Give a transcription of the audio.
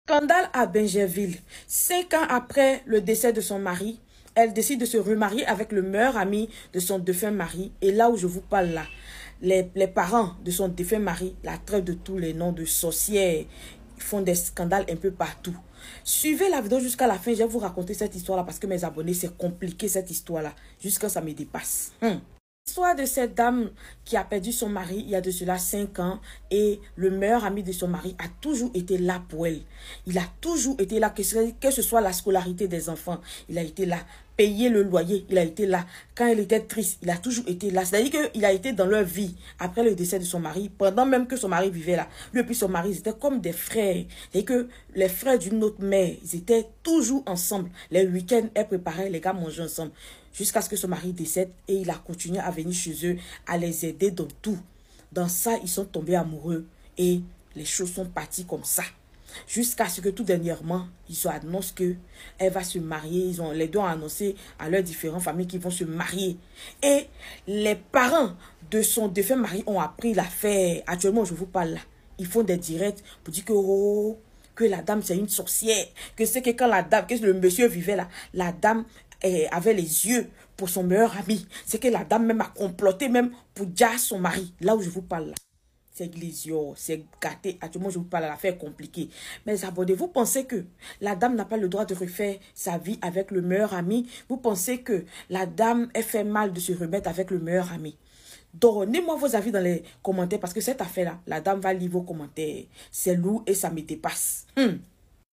Scandale à Bingerville. 5 ans après le décès de son mari, elle décide de se remarier avec le meilleur ami de son défunt mari. Et là où je vous parle là, les parents de son défunt mari la traitent de tous les noms de sorcières. Ils font des scandales un peu partout. Suivez la vidéo jusqu'à la fin. Je vais vous raconter cette histoire-là parce que mes abonnés, c'est compliqué cette histoire-là. Jusqu'à ça me dépasse. L'histoire de cette dame qui a perdu son mari il y a de cela 5 ans et le meilleur ami de son mari a toujours été là pour elle. Il a toujours été là, que ce soit la scolarité des enfants, il a été là. Payer le loyer, il a été là. Quand elle était triste, il a toujours été là. C'est-à-dire qu'il a été dans leur vie après le décès de son mari, pendant même que son mari vivait là. Lui et puis son mari, ils étaient comme des frères. C'est-à-dire que les frères d'une autre mère, ils étaient toujours ensemble. Les week-ends, elle préparait, les gars mangeaient ensemble. Jusqu'à ce que son mari décède et il a continué à venir chez eux, à les aider dans tout. Dans ça, ils sont tombés amoureux et les choses sont parties comme ça. Jusqu'à ce que tout dernièrement, ils ont annoncé qu'elle va se marier. Les deux ont annoncé à leurs différentes familles qu'ils vont se marier. Et les parents de son défunt mari ont appris l'affaire. Actuellement, je vous parle là. Ils font des directs pour dire que, oh, que la dame c'est une sorcière. Que c'est que quand la dame, que le monsieur vivait là, la dame avait les yeux pour son meilleur ami. C'est que la dame même a comploté même pour dire son mari. Là où je vous parle là. C'est glissio, c'est gâté. Actuellement, je vous parle à l'affaire compliquée. Mais abonnez, vous pensez que la dame n'a pas le droit de refaire sa vie avec le meilleur ami? Vous pensez que la dame, elle fait mal de se remettre avec le meilleur ami? Donnez-moi vos avis dans les commentaires parce que cette affaire-là, la dame va lire vos commentaires. C'est lourd et ça me dépasse.